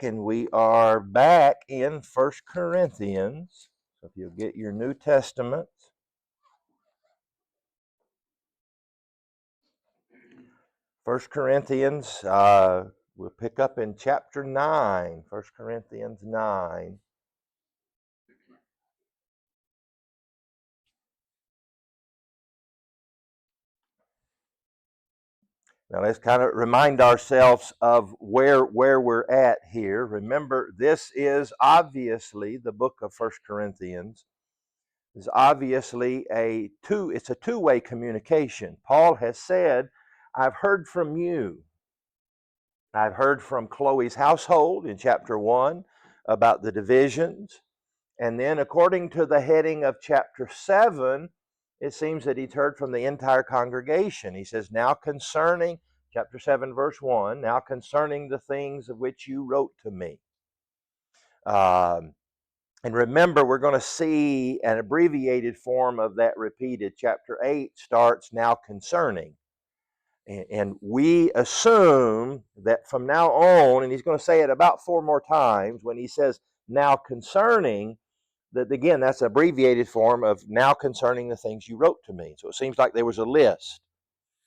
And we are back in 1 Corinthians. So if you'll get your New Testament, 1 Corinthians, we'll pick up in chapter 9, 1 Corinthians 9. Now let's kind of remind ourselves of where we're at here. Remember, this is obviously the book of 1 Corinthians. Is obviously it's a two-way communication. Paul has said, I've heard from you. I've heard from Chloe's household in chapter 1 about the divisions. And then, according to the heading of chapter 7, it seems that he's heard from the entire congregation. He says, now concerning, chapter 7, verse 1, now concerning the things of which you wrote to me. And remember, we're going to see an abbreviated form of that repeated. Chapter 8 starts now concerning. And we assume that from now on, and he's going to say it about 4 more times when he says now concerning, that again, that's an abbreviated form of now concerning the things you wrote to me. So it seems like there was a list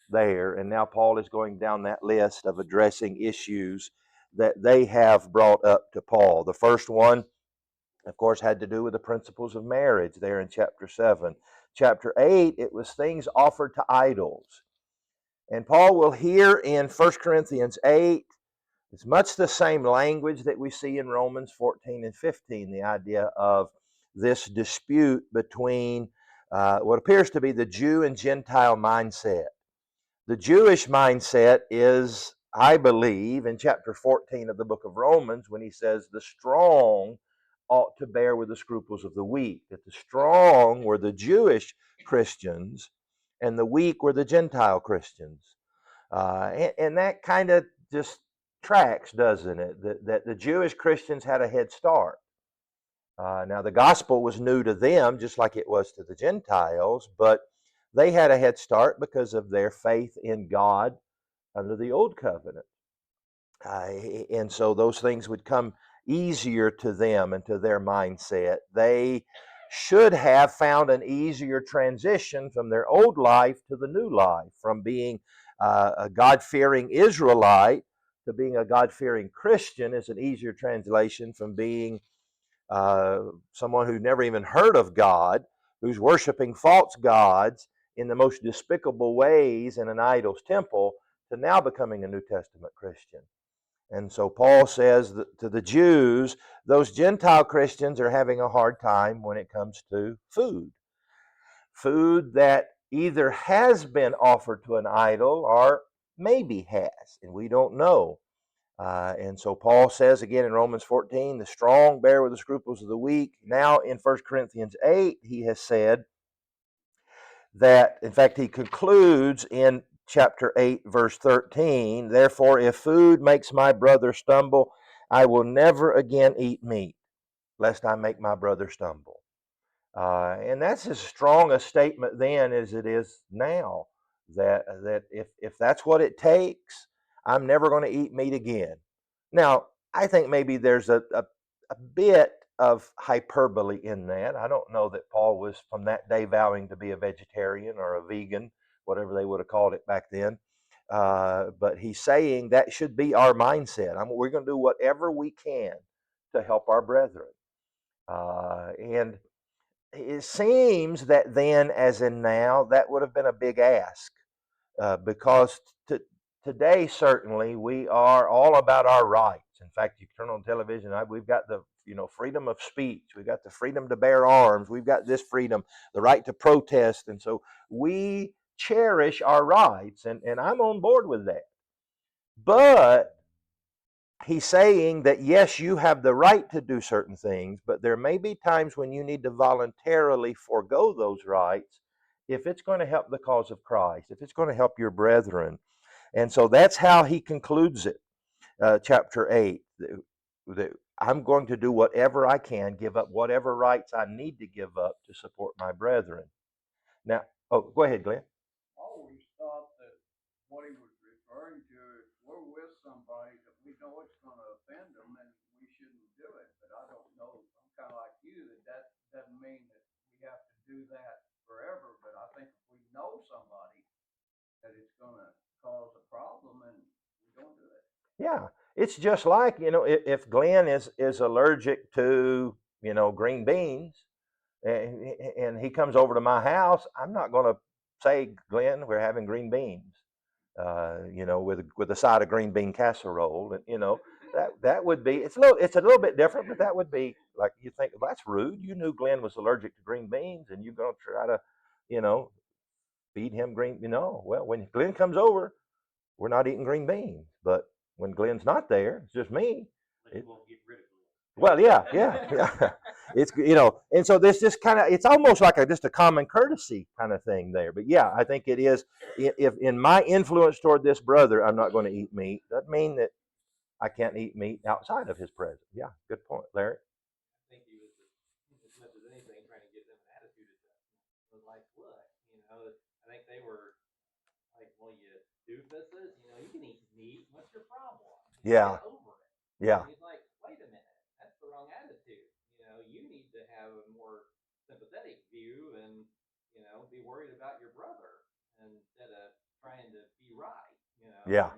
there, and now Paul is going down that list of addressing issues that they have brought up to Paul. The first one, of course, had to do with the principles of marriage there in chapter 7. Chapter 8, it was things offered to idols. And Paul will here in 1 Corinthians 8, it's much the same language that we see in Romans 14 and 15, the idea of this dispute between what appears to be the Jew and Gentile mindset. The Jewish mindset is, I believe, in chapter 14 of the book of Romans, when he says the strong ought to bear with the scruples of the weak, that the strong were the Jewish Christians and the weak were the Gentile Christians. And that kind of just tracks, doesn't it? That the Jewish Christians had a head start. Now, the gospel was new to them, just like it was to the Gentiles, but they had a head start because of their faith in God under the old covenant. And so those things would come easier to them and to their mindset. They should have found an easier transition from their old life to the new life, from being a God-fearing Israelite to being a God-fearing Christian is an easier translation from being someone who never even heard of God, who's worshiping false gods in the most despicable ways in an idol's temple, to now becoming a New Testament Christian. And so Paul says to the Jews, those Gentile Christians are having a hard time when it comes to food. Food that either has been offered to an idol or maybe has, and we don't know. And so Paul says again in Romans 14, the strong bear with the scruples of the weak. Now in 1 Corinthians 8, he has said that, in fact, he concludes in chapter 8, verse 13, therefore, if food makes my brother stumble, I will never again eat meat, lest I make my brother stumble. And that's as strong a statement then as it is now, that if that's what it takes, I'm never going to eat meat again. Now, I think maybe there's a bit of hyperbole in that. I don't know that Paul was from that day vowing to be a vegetarian or a vegan, whatever they would have called it back then. But he's saying that should be our mindset. We're going to do whatever we can to help our brethren. And it seems that then, as in now, that would have been a big ask because today, certainly, we are all about our rights. In fact, you turn on television, we've got the freedom of speech, we've got the freedom to bear arms, we've got this freedom, the right to protest, and so we cherish our rights, and I'm on board with that. But he's saying that yes, you have the right to do certain things, but there may be times when you need to voluntarily forego those rights if it's going to help the cause of Christ, if it's going to help your brethren. And so that's how he concludes it, chapter 8. That I'm going to do whatever I can, give up whatever rights I need to give up to support my brethren. Now, go ahead, Glenn. I always thought that what he was referring to is we're with somebody that we know it's going to offend them, and gonna cause a problem and we don't do it. Yeah, it's just like, if Glenn is allergic to, green beans, and he comes over to my house, I'm not going to say, Glenn, we're having green beans, with a side of green bean casserole, and that would be, it's a little bit different, but that would be like, you think, well, that's rude. You knew Glenn was allergic to green beans, and you're going to try to, you know, feed him green. Well, when Glenn comes over, we're not eating green beans, but when Glenn's not there, it's just me. It, well, yeah, yeah, yeah. It's and so this just kind of, it's almost like just a common courtesy kind of thing there. But yeah, I think it is. If in my influence toward this brother, I'm not going to eat meat, doesn't mean that I can't eat meat outside of his presence. Yeah, good point, Larry. Yeah, yeah, yeah.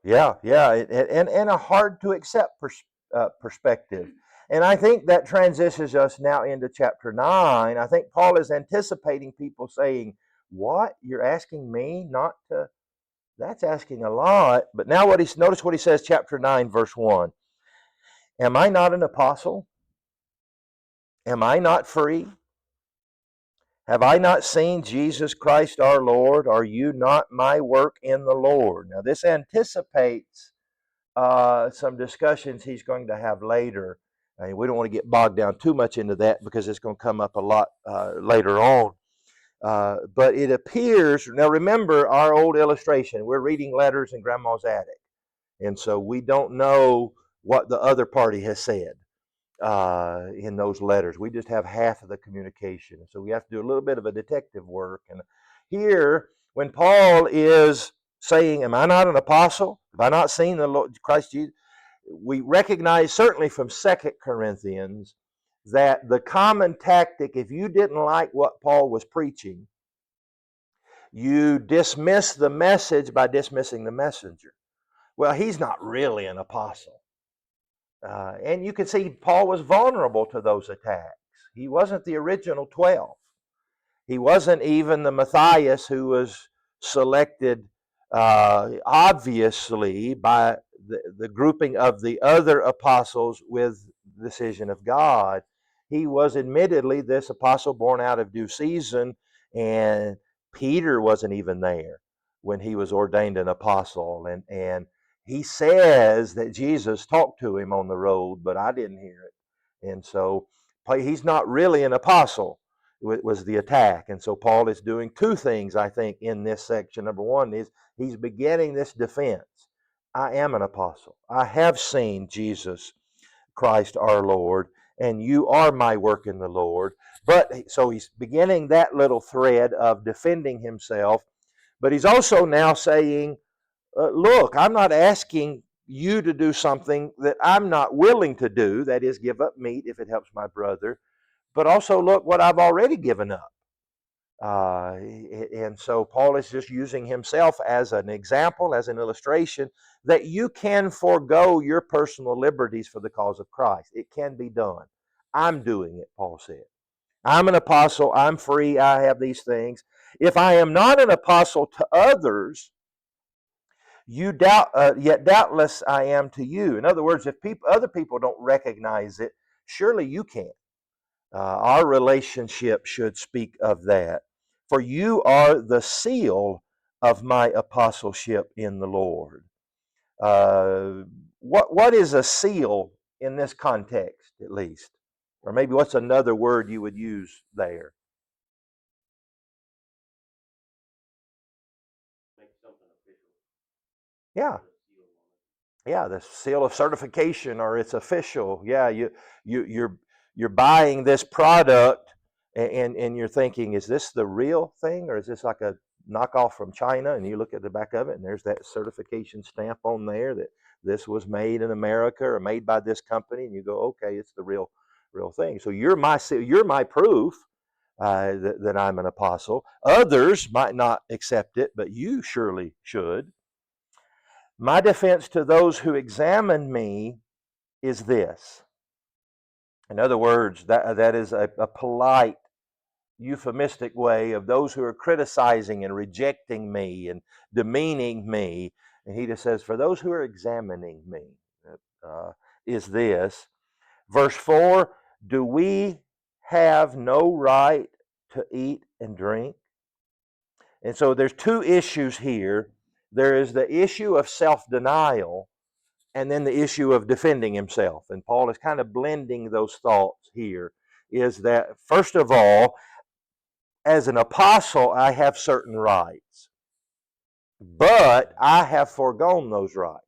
Yeah, yeah, and a hard to accept perspective. And I think that transitions us now into chapter 9. I think Paul is anticipating people saying, "What? You're asking me not to?" That's asking a lot. But now notice what he says, chapter 9, verse 1. Am I not an apostle? Am I not free? Have I not seen Jesus Christ our Lord? Are you not my work in the Lord? Now, this anticipates some discussions he's going to have later. And we don't want to get bogged down too much into that because it's going to come up a lot later on. But it appears, now remember our old illustration, we're reading letters in Grandma's attic. And so we don't know what the other party has said in those letters. We just have half of the communication. So we have to do a little bit of a detective work. And here, when Paul is saying, "Am I not an apostle? Have I not seen the Lord Christ Jesus?" We recognize certainly from 2 Corinthians that the common tactic, if you didn't like what Paul was preaching, you dismiss the message by dismissing the messenger. Well, he's not really an apostle. And you can see Paul was vulnerable to those attacks. He wasn't the original 12. He wasn't even the Matthias who was selected obviously by the grouping of the other apostles with the decision of God. He was admittedly this apostle born out of due season, and Peter wasn't even there when he was ordained an apostle. And he says that Jesus talked to him on the road, but I didn't hear it. And so he's not really an apostle, was the attack. And so Paul is doing two things, I think, in this section. Number one is he's beginning this defense. I am an apostle. I have seen Jesus Christ our Lord, and you are my work in the Lord. But so he's beginning that little thread of defending himself. But he's also now saying, look, I'm not asking you to do something that I'm not willing to do, that is, give up meat if it helps my brother, but also look what I've already given up. And so Paul is just using himself as an example, as an illustration, that you can forego your personal liberties for the cause of Christ. It can be done. I'm doing it, Paul said. I'm an apostle. I'm free. I have these things. If I am not an apostle to others, yet doubtless I am to you. In other words, if other people don't recognize it, surely you can. Our relationship should speak of that. For you are the seal of my apostleship in the Lord. What is a seal in this context, at least? Or maybe what's another word you would use there? Yeah, yeah, the seal of certification, or it's official. Yeah, you're you're buying this product, and you're thinking, is this the real thing, or is this like a knockoff from China? And you look at the back of it, and there's that certification stamp on there that this was made in America or made by this company, and you go, okay, it's the real real thing. So you're my proof that I'm an apostle. Others might not accept it, but you surely should. My defense to those who examine me is this. In other words, that is a polite, euphemistic way of those who are criticizing and rejecting me and demeaning me. And he just says, for those who are examining me, is this. Verse 4, do we have no right to eat and drink? And so there's two issues here. There is the issue of self-denial and then the issue of defending himself. And Paul is kind of blending those thoughts here. Is that, first of all, as an apostle, I have certain rights, but I have foregone those rights.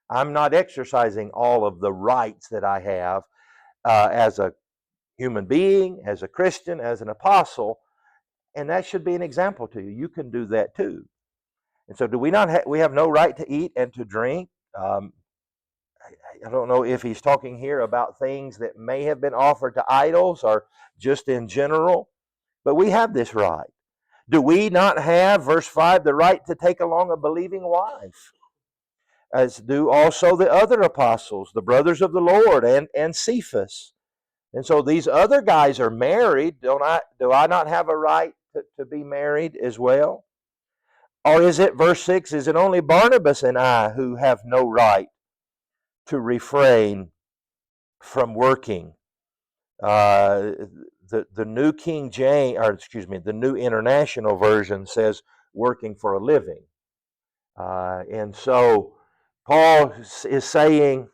I'm not exercising all of the rights that I have as a human being, as a Christian, as an apostle, and that should be an example to you. You can do that too. And so, do we not? We have no right to eat and to drink. I don't know if he's talking here about things that may have been offered to idols or just in general, but we have this right. Do we not have, verse 5, the right to take along a believing wife? As do also the other apostles, the brothers of the Lord, and Cephas. And so these other guys are married. Do I not have a right to be married as well? Or is it, verse 6, is it only Barnabas and I who have no right to refrain from working? The New King James, or excuse me, the New International Version says working for a living. And so Paul is saying,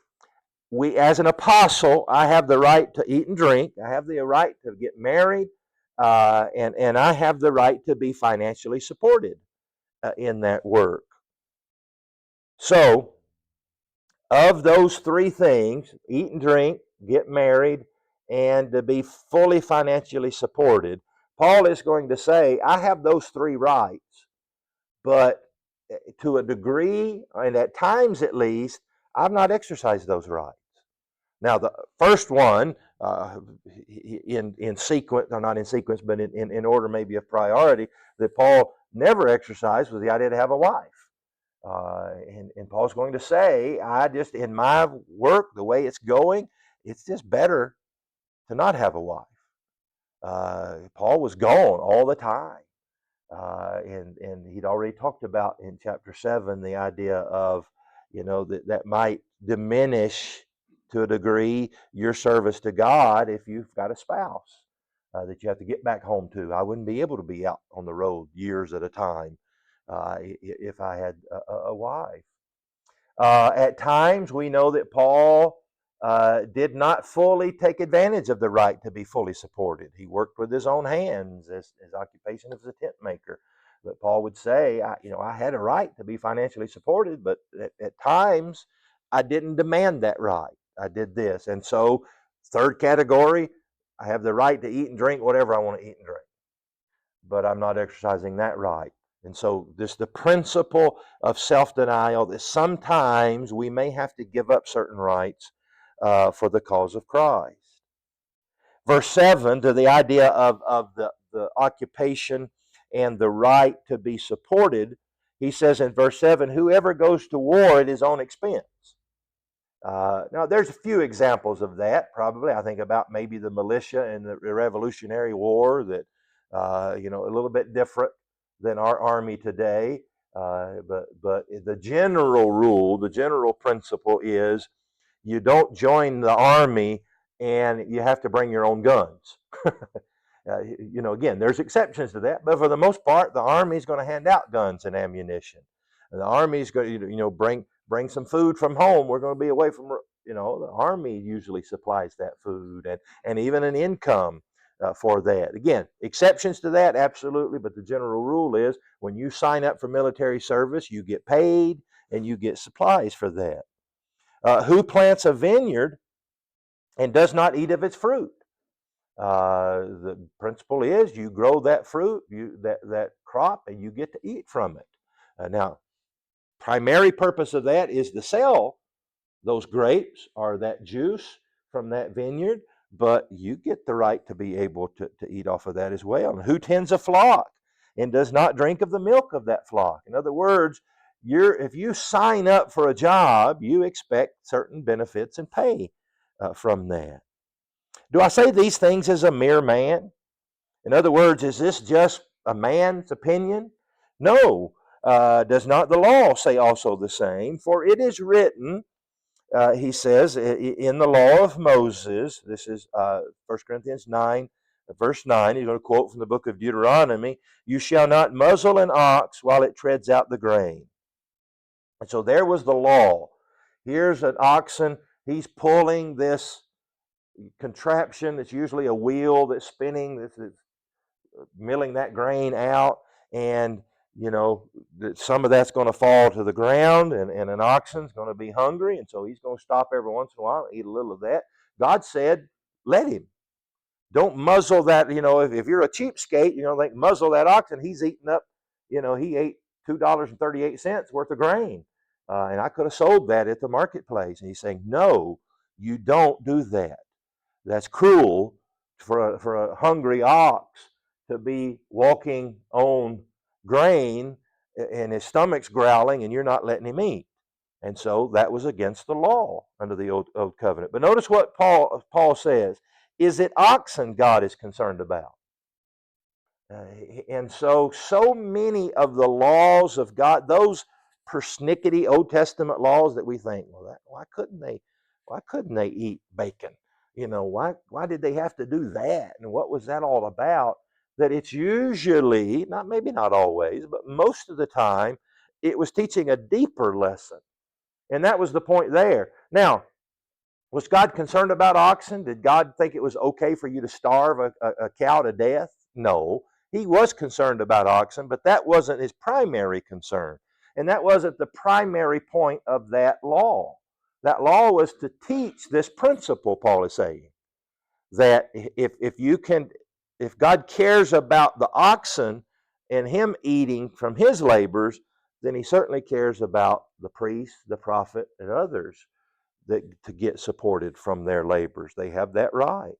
we, as an apostle, I have the right to eat and drink. I have the right to get married, and I have the right to be financially supported in that work. So, of those three things, eat and drink, get married, and to be fully financially supported, Paul is going to say, I have those three rights, but to a degree, and at times at least, I've not exercised those rights. Now, the first one, in sequence, or not in sequence, but in order maybe of priority, that Paul never exercised was the idea to have a wife. And Paul's going to say, I just, in my work, the way it's going, it's just better to not have a wife. Paul was gone all the time. And he'd already talked about in chapter 7 the idea of, that might diminish to a degree your service to God if you've got a spouse that you have to get back home to. I wouldn't be able to be out on the road years at a time if I had a wife. At times, we know that Paul did not fully take advantage of the right to be fully supported. He worked with his own hands. His occupation as a tent maker. But Paul would say, I had a right to be financially supported, but at times I didn't demand that right. I did this. And so, third category, I have the right to eat and drink whatever I want to eat and drink. But I'm not exercising that right. And so this the principle of self-denial, that sometimes we may have to give up certain rights for the cause of Christ. Verse 7, to the idea of the occupation and the right to be supported, he says in verse 7, whoever goes to war at his own expense. Now, there's a few examples of that, probably. I think about maybe the militia in the Revolutionary War that, a little bit different than our army today. But the general rule, the general principle is you don't join the army and you have to bring your own guns. Again, there's exceptions to that, but for the most part, the army is going to hand out guns and ammunition. And the army is going to, bring some food from home. We're going to be away from, the army usually supplies that food and even an income for that. Again, exceptions to that, absolutely, but the general rule is when you sign up for military service, you get paid and you get supplies for that. Who plants a vineyard and does not eat of its fruit? The principle is you grow that fruit, that crop, and you get to eat from it. Now, primary purpose of that is to sell those grapes or that juice from that vineyard, but you get the right to be able to eat off of that as well. And who tends a flock and does not drink of the milk of that flock? In other words, if you sign up for a job, you expect certain benefits and pay from that. Do I say these things as a mere man? In other words, is this just a man's opinion? No. Does not the law say also the same? For it is written, he says, in the law of Moses, this is 1 Corinthians 9, verse 9, he's going to quote from the book of Deuteronomy, you shall not muzzle an ox while it treads out the grain. And so there was the law. Here's an oxen, he's pulling this contraption, it's usually a wheel that's spinning, this is milling that grain out, and some of that's going to fall to the ground, and an oxen's going to be hungry, and so he's going to stop every once in a while and eat a little of that. God said, let him. Don't muzzle that. If you're a cheapskate, like muzzle that oxen. He's eating up, he ate $2.38 worth of grain. And I could have sold that at the marketplace. And he's saying, no, you don't do that. That's cruel for a hungry ox to be walking on grain and his stomach's growling and you're not letting him eat. And so that was against the law under the old covenant. But notice what Paul says. Is it oxen God is concerned about? And so many of the laws of God, those persnickety Old Testament laws that we think, well, why couldn't they eat bacon? Why did they have to do that? And what was that all about? That it's usually, maybe not always, but most of the time, it was teaching a deeper lesson. And that was the point there. Now, was God concerned about oxen? Did God think it was okay for you to starve a cow to death? No. He was concerned about oxen, but that wasn't his primary concern. And that wasn't the primary point of that law. That law was to teach this principle, Paul is saying, that if God cares about the oxen and him eating from his labors, then he certainly cares about the priest, the prophet, and others to get supported from their labors. They have that right.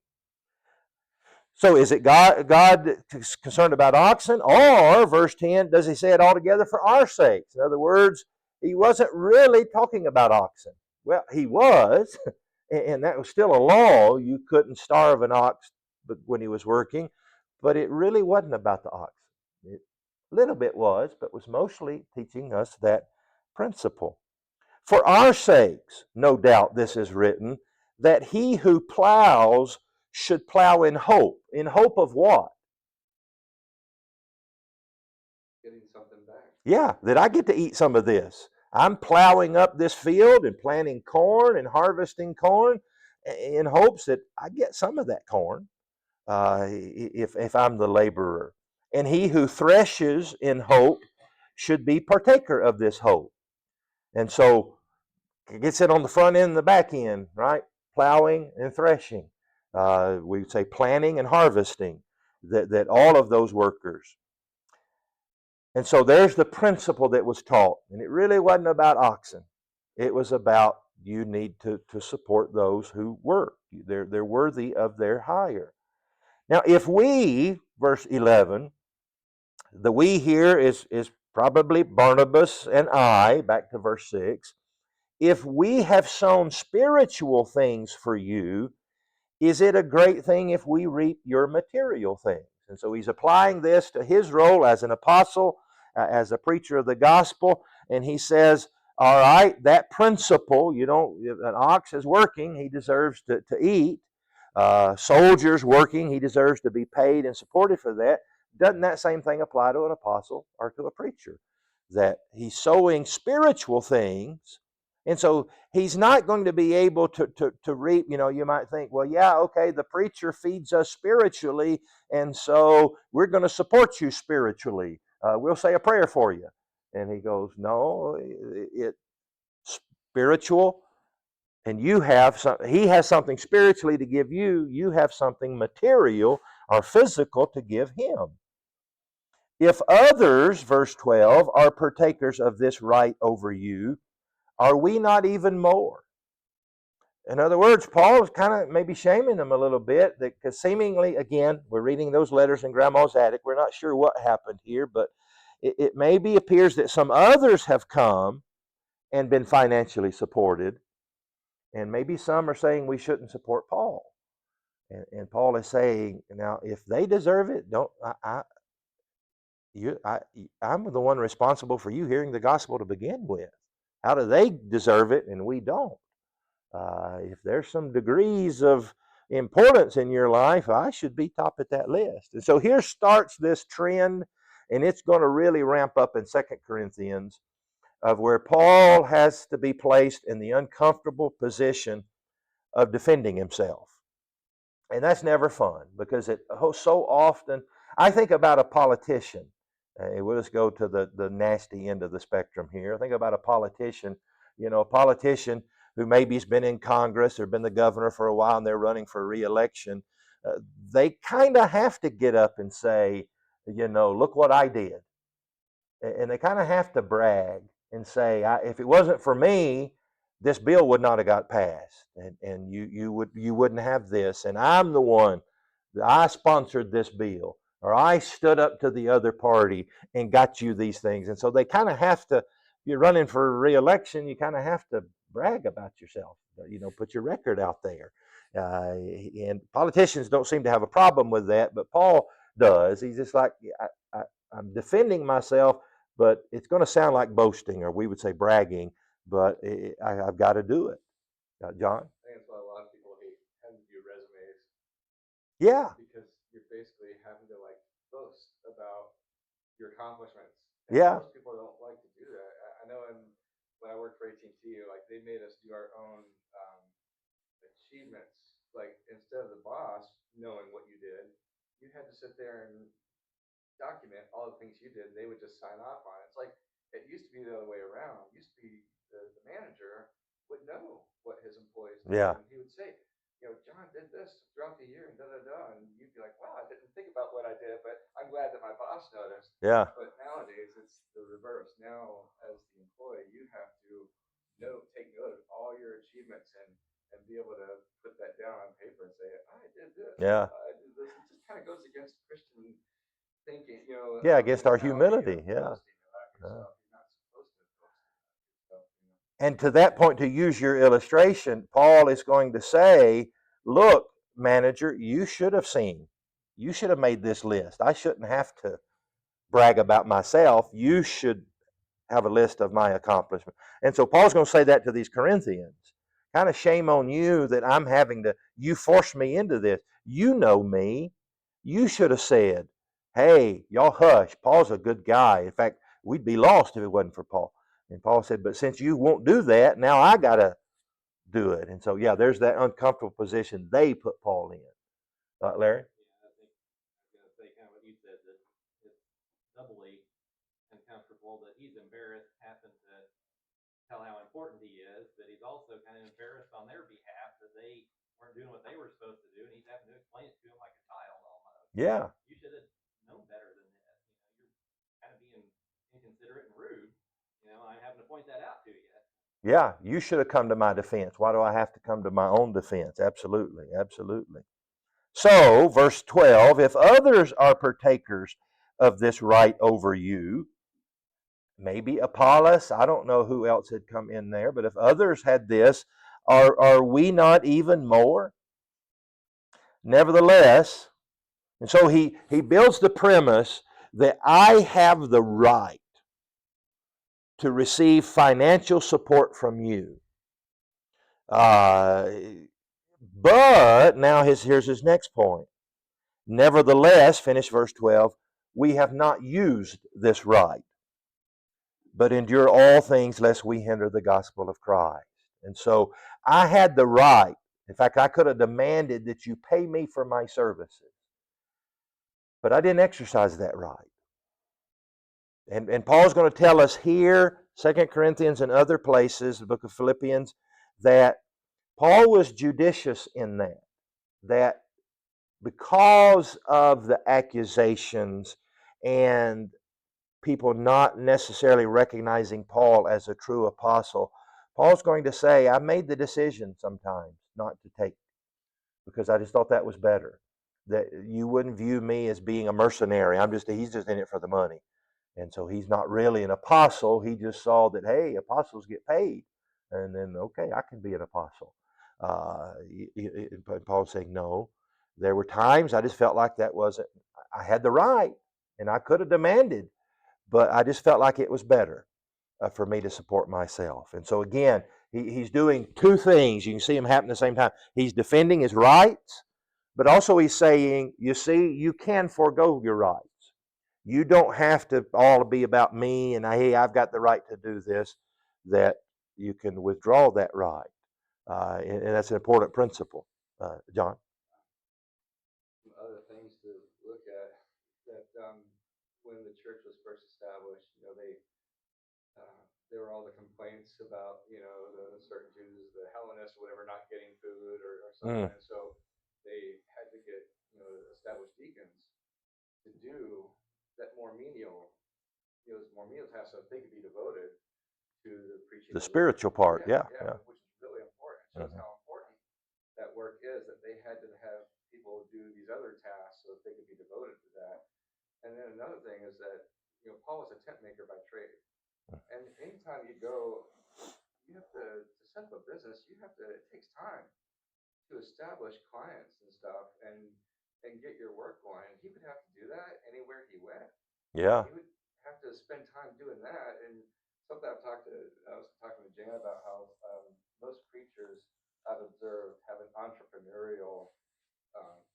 So is it God is concerned about oxen? Or, verse 10, does he say it altogether for our sakes? In other words, he wasn't really talking about oxen. Well, he was, and that was still a law. You couldn't starve an ox when he was working, but it really wasn't about the oxen. A little bit was, but was mostly teaching us that principle. For our sakes, no doubt this is written, that he who plows should plow in hope. In hope of what? Getting something back. Yeah, that I get to eat some of this. I'm plowing up this field and planting corn and harvesting corn in hopes that I get some of that corn if I'm the laborer. And he who threshes in hope should be partaker of this hope. And so it gets it on the front end and the back end, right? Plowing and threshing. We would say planting and harvesting, that all of those workers. And so there's the principle that was taught. And it really wasn't about oxen. It was about you need to support those who work. They're worthy of their hire. Now, if we, verse 11, the we here is probably Barnabas and I, back to verse 6. If we have sown spiritual things for you, is it a great thing if we reap your material things? And so he's applying this to his role as an apostle, as a preacher of the gospel, and he says, all right, that principle, if an ox is working, he deserves to eat. Soldiers working, he deserves to be paid and supported for that. Doesn't that same thing apply to an apostle or to a preacher? That he's sowing spiritual things, and so he's not going to be able to reap. You might think, well, yeah, okay, the preacher feeds us spiritually, and so we're going to support you spiritually. We'll say a prayer for you. And he goes, no, it's spiritual, and he has something spiritually to give you. You have something material or physical to give him. If others, verse 12, are partakers of this right over you, are we not even more? In other words, Paul is kind of maybe shaming them a little bit because seemingly, again, we're reading those letters in Grandma's attic. We're not sure what happened here, but it maybe appears that some others have come and been financially supported, and maybe some are saying we shouldn't support Paul. And Paul is saying, now, if they deserve it, don't I'm the one responsible for you hearing the gospel to begin with. How do they deserve it and we don't? If there's some degrees of importance in your life, I should be top at that list. And so here starts this trend, and it's going to really ramp up in 2 Corinthians, of where Paul has to be placed in the uncomfortable position of defending himself. And that's never fun because it so often, I think about a politician. We'll just go to the nasty end of the spectrum here. I think about a politician, a politician who maybe has been in Congress or been the governor for a while and they're running for re-election. They kind of have to get up and say, look what I did. And they kind of have to brag and say, if it wasn't for me, this bill would not have got passed, and you wouldn't have this, and I'm the one that I sponsored this bill, or I stood up to the other party and got you these things. And so they kind of have to, if you're running for re-election, you kind of have to brag about yourself, put your record out there. And politicians don't seem to have a problem with that, but Paul does. He's just like, I'm defending myself, but it's going to sound like boasting, or we would say bragging, but I've got to do it. John? I think that's why a lot of people hate having to do resumes, Yeah, because you're basically having to like boast about your accomplishments. And yeah, most people don't like to do that. I know when I worked for AT&T, like they made us do our own achievements. Like instead of the boss knowing what you did, you had to sit there and document all the things you did. They would just sign off on it. It's like it used to be the other way around. It used to be the manager would know what his employees did, yeah, and he would say, John did this throughout the year and da da da, and you'd be like, wow, I didn't think about what I did, but I'm glad that my boss noticed. yeah, But nowadays it's the reverse. Now, as the employee, you have to take note of all your achievements and be able to put that down on paper and say, I did this, yeah, I did this. It just kind of goes against Christian thinking, yeah, against our mentality humility. of Yeah. boasting about yourself. You're not supposed to boast about yourself. And to that point, to use your illustration, Paul is going to say, look, manager, you should have seen, you should have made this list. I shouldn't have to brag about myself. You should have a list of my accomplishments. And so Paul's going to say that to these Corinthians. Kind of shame on you that I'm having to, you forced me into this. You know me. You should have said, hey, y'all hush. Paul's a good guy. In fact, we'd be lost if it wasn't for Paul. And Paul said, but since you won't do that, now I got to do it. And so, yeah, there's that uncomfortable position they put Paul in. Larry? Yeah, I think I was going to say kind of what you said, that it's doubly uncomfortable that he's embarrassed, having to tell how important he is, but he's also kind of embarrassed on their behalf that they weren't doing what they were supposed to do, and he's having to explain it to him like a child almost. Yeah. You should have known better than this. You're kind of being inconsiderate and rude. I'm having to point that out to you. Yeah, you should have come to my defense. Why do I have to come to my own defense? Absolutely, absolutely. So, verse 12, if others are partakers of this right over you, maybe Apollos, I don't know who else had come in there, but if others had this, are we not even more? Nevertheless, and so he builds the premise that I have the right to receive financial support from you. But now here's his next point. Nevertheless, finish verse 12, we have not used this right, but endure all things lest we hinder the gospel of Christ. And so I had the right. In fact, I could have demanded that you pay me for my services, but I didn't exercise that right. And Paul's going to tell us here, 2 Corinthians and other places, the book of Philippians, that Paul was judicious in that because of the accusations and people not necessarily recognizing Paul as a true apostle, Paul's going to say, I made the decision sometimes not to take because I just thought that was better. That you wouldn't view me as being a mercenary. He's just in it for the money. And so he's not really an apostle. He just saw that, hey, apostles get paid. And then, okay, I can be an apostle. But Paul's saying, no. There were times I just felt like that wasn't, I had the right and I could have demanded, but I just felt like it was better for me to support myself. And so again, he's doing two things. You can see him happen at the same time. He's defending his rights, but also he's saying, you see, you can forego your rights. You don't have to all be about me and hey, I've got the right to do this, that you can withdraw that right. And that's an important principle. John? Some other things to look at that when the church was first established, there were all the complaints about, the certain Jews, the Hellenists, whatever, not getting food or something. And so they had to get, established deacons to do that more menial, those more menial tasks so that they could be devoted to the preaching. The spiritual part, yeah. Which is really important. It shows how important that work is, that they had to have people do these other tasks so that they could be devoted to that. And then another thing is that, Paul was a tent maker by trade. And anytime you go, you have to set up a business, it takes time to establish clients and stuff and get your work going. He would have to do that anywhere he went. Yeah. He would have to spend time doing that. And something I was talking to Jan about how most preachers I've observed have an entrepreneurial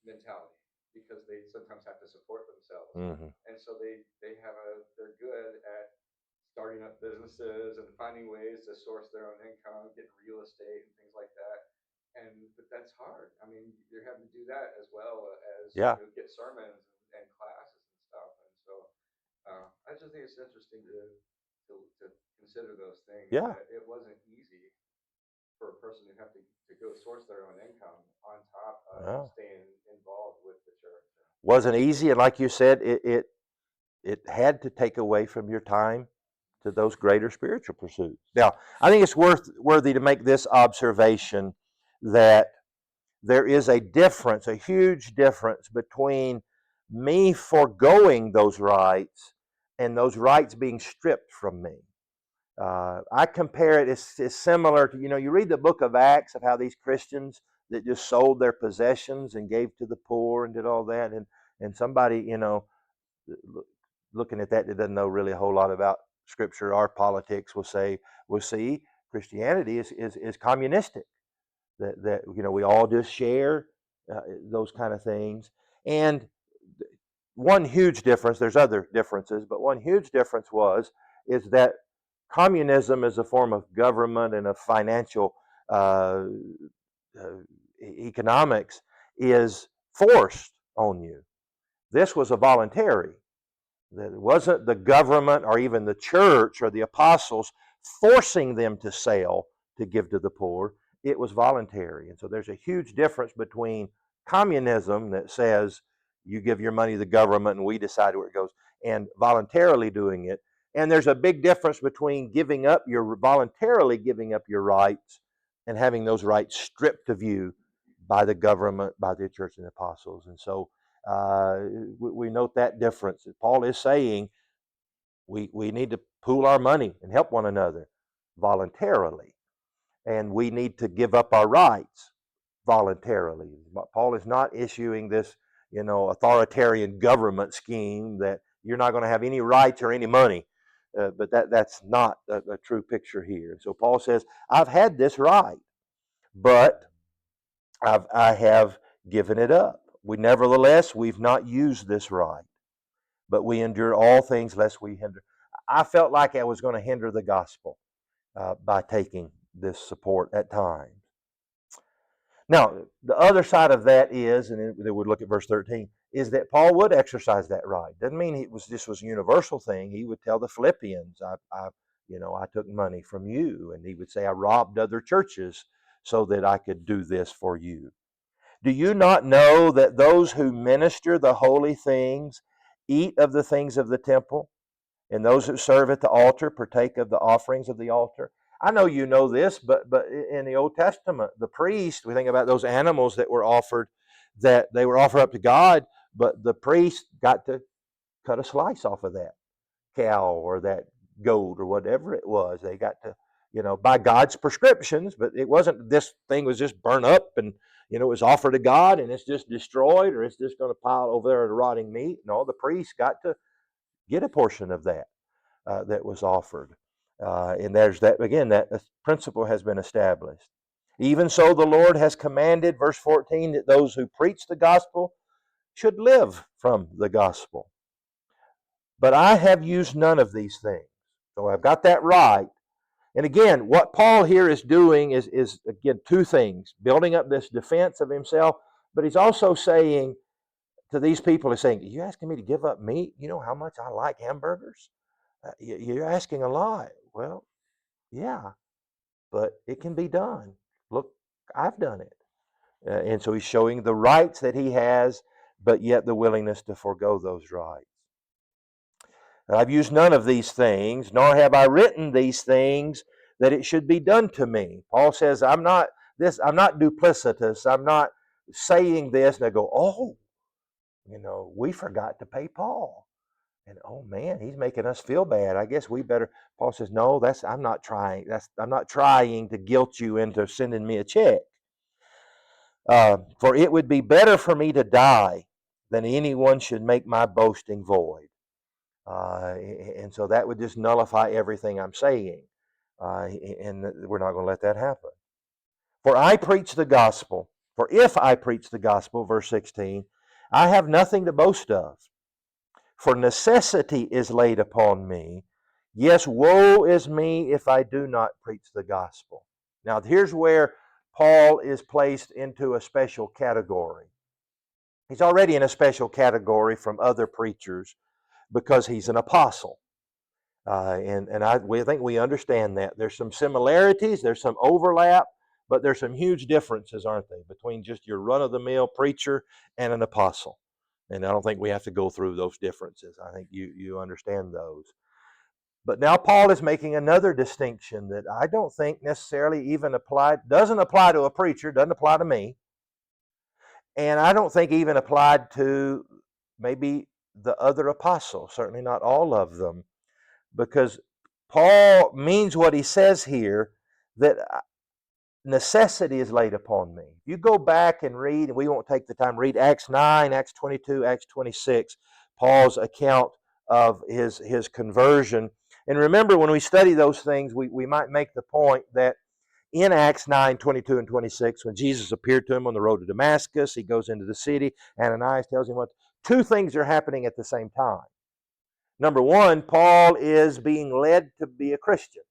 mentality because they sometimes have to support themselves. And so they're good at starting up businesses and finding ways to source their own income, getting real estate and things like that. But that's hard. I mean, you're having to do that as well as get sermons and classes and stuff. And so I just think it's interesting to consider those things. Yeah. That it wasn't easy for a person to have to go source their own income on top of staying involved with the church. Wasn't easy, and like you said, it had to take away from your time to those greater spiritual pursuits. Now, I think it's worthy to make this observation that there is a difference, a huge difference between me foregoing those rights and those rights being stripped from me. I compare it, it's similar to, you read the book of Acts of how these Christians that just sold their possessions and gave to the poor and did all that. And somebody, looking at that doesn't know really a whole lot about Scripture or politics will say, well, see, Christianity is communistic. That we all just share those kind of things. And one huge difference, there's other differences, but one huge difference is that communism is a form of government and of financial economics is forced on you. This was a voluntary. It wasn't the government or even the church or the apostles forcing them to sell to give to the poor. It was voluntary. And so there's a huge difference between communism that says you give your money to the government and we decide where it goes, and voluntarily doing it. And there's a big difference between voluntarily giving up your rights and having those rights stripped of you by the government, by the church and the apostles. And so we note that difference. Paul is saying we need to pool our money and help one another voluntarily. And we need to give up our rights voluntarily. Paul is not issuing this, authoritarian government scheme that you're not going to have any rights or any money. But that's not a true picture here. So Paul says, I've had this right, but I have given it up. Nevertheless, we've not used this right, but we endure all things lest we hinder. I felt like I was going to hinder the gospel by taking this support at times. Now, the other side of that is, and then we'd look at verse 13, is that Paul would exercise that right. Doesn't mean this was a universal thing. He would tell the Philippians, I took money from you. And he would say, I robbed other churches so that I could do this for you. Do you not know that those who minister the holy things eat of the things of the temple, and those who serve at the altar partake of the offerings of the altar? I know you know this, but in the Old Testament, the priest, we think about those animals that were offered, that they were offered up to God, but the priest got to cut a slice off of that cow or that goat or whatever it was. They got to, by God's prescriptions, but it wasn't this thing was just burnt up and, it was offered to God and it's just destroyed or it's just going to pile over there as rotting meat. No, the priest got to get a portion of that that was offered. And there's that, again, that principle has been established. Even so, the Lord has commanded, verse 14, that those who preach the gospel should live from the gospel. But I have used none of these things. So I've got that right. And again, what Paul here is doing is again, two things. Building up this defense of himself, but he's also saying to these people, he's saying, are you asking me to give up meat? You know how much I like hamburgers? You're asking a lot. Well, yeah, but it can be done. Look, I've done it. And so he's showing the rights that he has, but yet the willingness to forego those rights. I've used none of these things, nor have I written these things that it should be done to me. Paul says, I'm not duplicitous. I'm not saying this. And they go, oh, we forgot to pay Paul. And oh man, he's making us feel bad. I guess we better. Paul says, no, I'm not trying. I'm not trying to guilt you into sending me a check. For it would be better for me to die than anyone should make my boasting void. And so that would just nullify everything I'm saying. And we're not going to let that happen. For I preach the gospel. For if I preach the gospel, verse 16, I have nothing to boast of. For necessity is laid upon me. Yes, woe is me if I do not preach the gospel. Now, here's where Paul is placed into a special category. He's already in a special category from other preachers because he's an apostle. We think we understand that. There's some similarities, there's some overlap, but there's some huge differences, aren't they, between just your run-of-the-mill preacher and an apostle. And I don't think we have to go through those differences. I think you understand those. But now Paul is making another distinction that I don't think necessarily even doesn't apply to a preacher, doesn't apply to me. And I don't think even applied to maybe the other apostles, certainly not all of them, because Paul means what he says here, that necessity is laid upon me. You go back and read, and we won't take the time, read Acts 9, Acts 22, Acts 26, Paul's account of his conversion. And remember, when we study those things, we might make the point that in Acts 9, 22 and 26, when Jesus appeared to him on the road to Damascus, he goes into the city, Ananias tells him what, two things are happening at the same time. Number one, Paul is being led to be a Christian.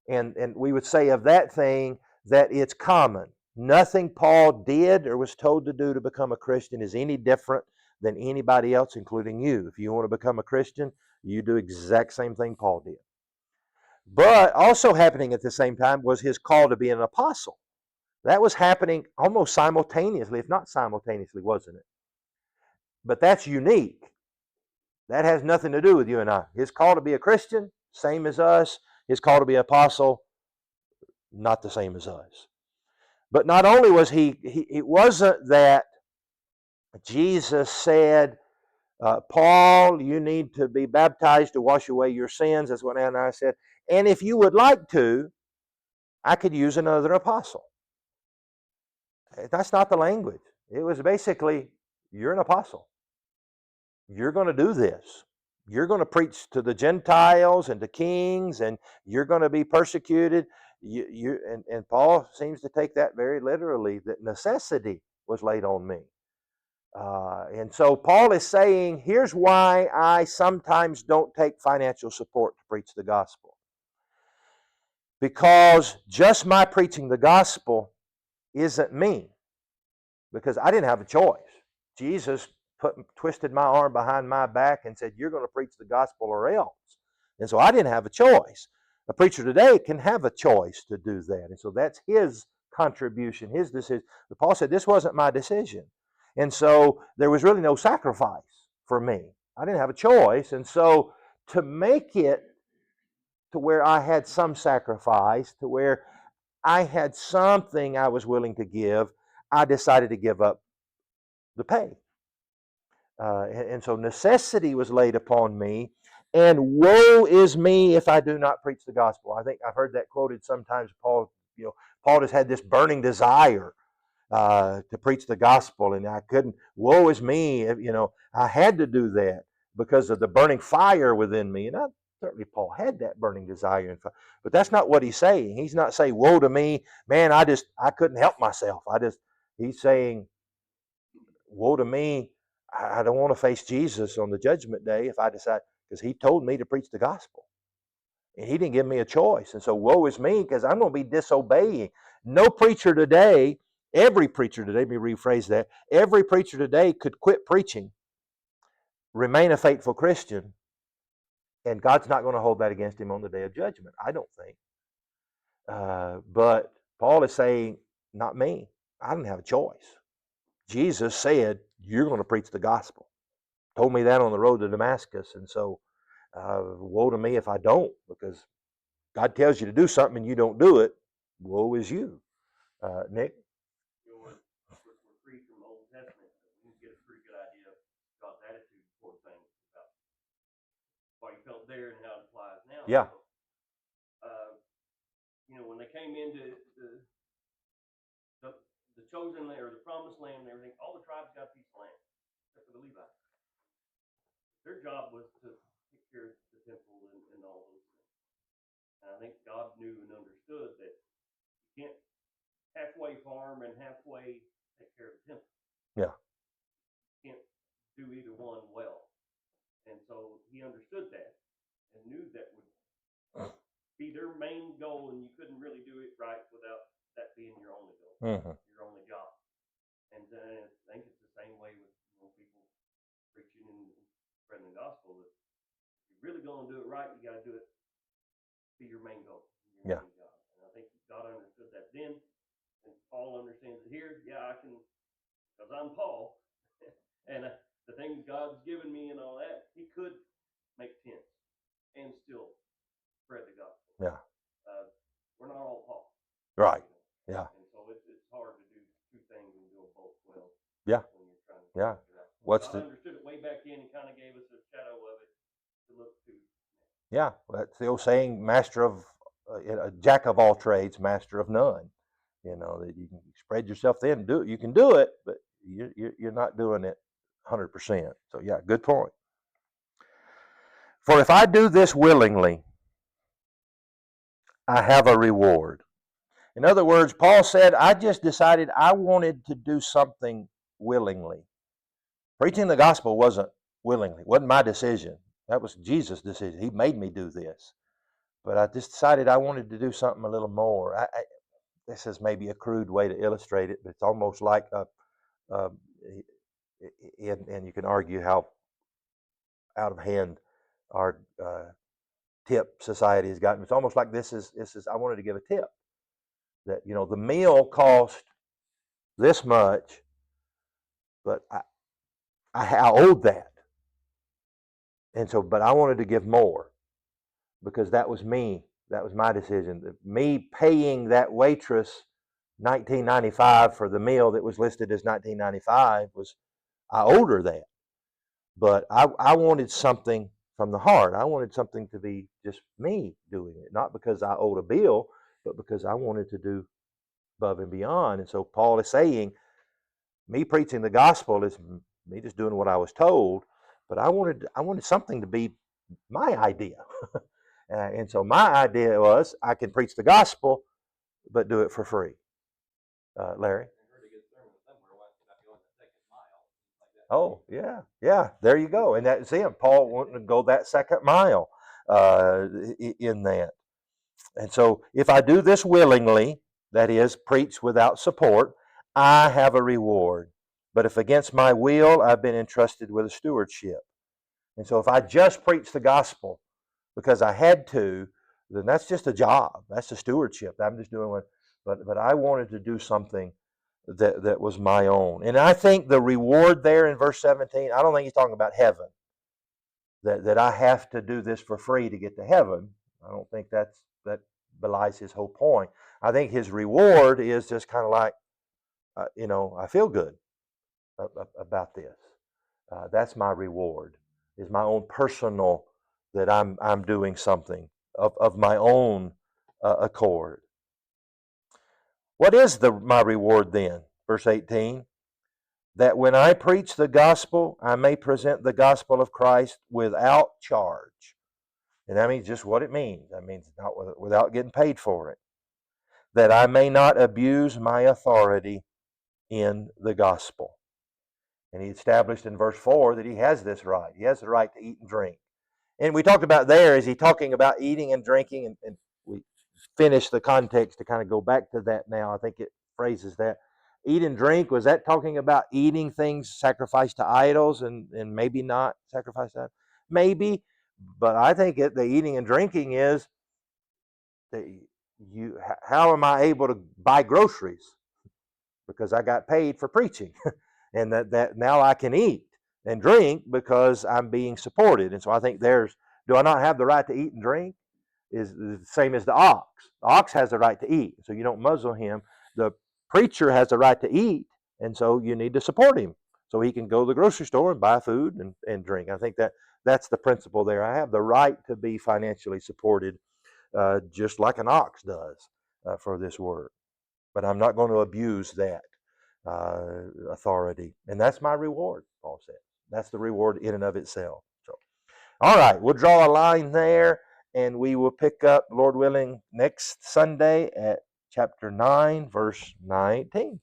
And we would say of that thing that it's common. Nothing Paul did or was told to do to become a Christian is any different than anybody else, including you. If you want to become a Christian, you do exact same thing Paul did. But also happening at the same time was his call to be an apostle. That was happening almost simultaneously, if not simultaneously, wasn't it? But that's unique. That has nothing to do with you and I. His call to be a Christian, same as us. His call to be an apostle, not the same as us. But not only was it wasn't that Jesus said, Paul, you need to be baptized to wash away your sins. That's what Ananias said. And if you would like to, I could use another apostle. That's not the language. It was basically, you're an apostle. You're going to do this. You're going to preach to the Gentiles and to kings, and you're going to be persecuted. And Paul seems to take that very literally, that necessity was laid on me. And so Paul is saying, here's why I sometimes don't take financial support to preach the gospel. Because just my preaching the gospel isn't me. Because I didn't have a choice. Jesus twisted my arm behind my back and said, you're going to preach the gospel or else. And so I didn't have a choice. A preacher today can have a choice to do that. And so that's his contribution, his decision. But Paul said, this wasn't my decision. And so there was really no sacrifice for me. I didn't have a choice. And so to to where I had some sacrifice, to where I had something I was willing to give, I decided to give up the pay. And so necessity was laid upon me, and woe is me if I do not preach the gospel. I think I've heard that quoted sometimes. Paul just had this burning desire to preach the gospel, and I couldn't. Woe is me, I had to do that because of the burning fire within me, and certainly Paul had that burning desire, but that's not what he's saying. He's not saying, "Woe to me, man! I couldn't help myself." He's saying, "Woe to me! I don't want to face Jesus on the judgment day if I decide," because he told me to preach the gospel. And he didn't give me a choice. And so woe is me, because I'm going to be disobeying. No preacher today, every preacher today, let me rephrase that, every preacher today could quit preaching, remain a faithful Christian, and God's not going to hold that against him on the day of judgment, I don't think. But Paul is saying, not me. I didn't have a choice. Jesus said, you're going to preach the gospel. Told me that on the road to Damascus. And so woe to me if I don't, because God tells you to do something and you don't do it. Woe is you. Nick? We're free from the Old Testament, we can get a pretty good idea of God's attitude toward things, about why he felt there and how it applies now. Yeah. So, when they came into the chosen land, or the promised land and everything, all the tribes got a piece of land, except for the Levites. Their job was to take care of the temple and all those things. And I think God knew and understood that you can't halfway farm and halfway take care of the temple. Yeah. You can't do either one well. And so he understood that and knew that would be their main goal, and you couldn't really do it right without that being your only goal, your only job. And I think it's the same way with people preaching and spreading the gospel. That if you're really going to do it right, you got to do it be your main goal, your main job. And I think God understood that then, and Paul understands it here. Yeah, I can, because I'm Paul, and the things God's given me and all that, he could make tents and still spread the gospel. Yeah. We're not all Paul. Right. Yeah. And so it's hard to do two things and do them both well. Yeah. When you're trying to Yeah. God understood it way back then and kind of gave us a shadow of it to look to. Yeah. That's the old saying, jack of all trades, master of none. That you can spread yourself thin and do it. You can do it, but you're not doing it 100%. So yeah, good point. For if I do this willingly, I have a reward. In other words, Paul said, I just decided I wanted to do something willingly. Preaching the gospel wasn't willingly, wasn't my decision. That was Jesus' decision. He made me do this. But I just decided I wanted to do something a little more. This is maybe a crude way to illustrate it, but it's almost like, and you can argue how out of hand our tip society has gotten. It's almost like this is I wanted to give a tip. That the meal cost this much, but I owed that, and so but I wanted to give more because that was me. That was my decision. Me paying that waitress $19.95 for the meal that was listed as $19.95 was I owed her that, but I wanted something from the heart. I wanted something to be just me doing it, not because I owed a bill, but because I wanted to do above and beyond. And so Paul is saying, me preaching the gospel is me just doing what I was told, but I wanted something to be my idea. And so my idea was I can preach the gospel, but do it for free. Larry? Oh, yeah, there you go. And that's him. Paul wanting to go that second mile in that. And so if I do this willingly, that is, preach without support, I have a reward. But if against my will, I've been entrusted with a stewardship. And so if I just preach the gospel because I had to, then that's just a job. That's a stewardship. I'm just doing what, but I wanted to do something that was my own. And I think the reward there in verse 17, I don't think he's talking about heaven. That I have to do this for free to get to heaven. I don't think that belies his whole point. I think his reward is just kind of like, I feel good about this. That's my reward. Is my own personal, that I'm doing something of my own accord. What is my reward then? Verse 18. That when I preach the gospel, I may present the gospel of Christ without charge. And that means just what it means. That means not without getting paid for it. That I may not abuse my authority in the gospel. And he established in verse 4 that he has this right. He has the right to eat and drink. And we talked about there, is he talking about eating and drinking? And we finished the context to kind of go back to that now. I think it phrases that. Eat and drink, was that talking about eating things sacrificed to idols and maybe not sacrificed to idols? Maybe, but I think the eating and drinking is how am I able to buy groceries? Because I got paid for preaching. And that now I can eat and drink because I'm being supported. And so I think do I not have the right to eat and drink? Is the same as the ox. The ox has the right to eat, so you don't muzzle him. The preacher has the right to eat, and so you need to support him so he can go to the grocery store and buy food and drink. I think that's the principle there. I have the right to be financially supported, just like an ox does for this work. But I'm not going to abuse that authority. And that's my reward, Paul said. That's the reward in and of itself. So, all right, we'll draw a line there, and we will pick up, Lord willing, next Sunday at chapter 9, verse 19.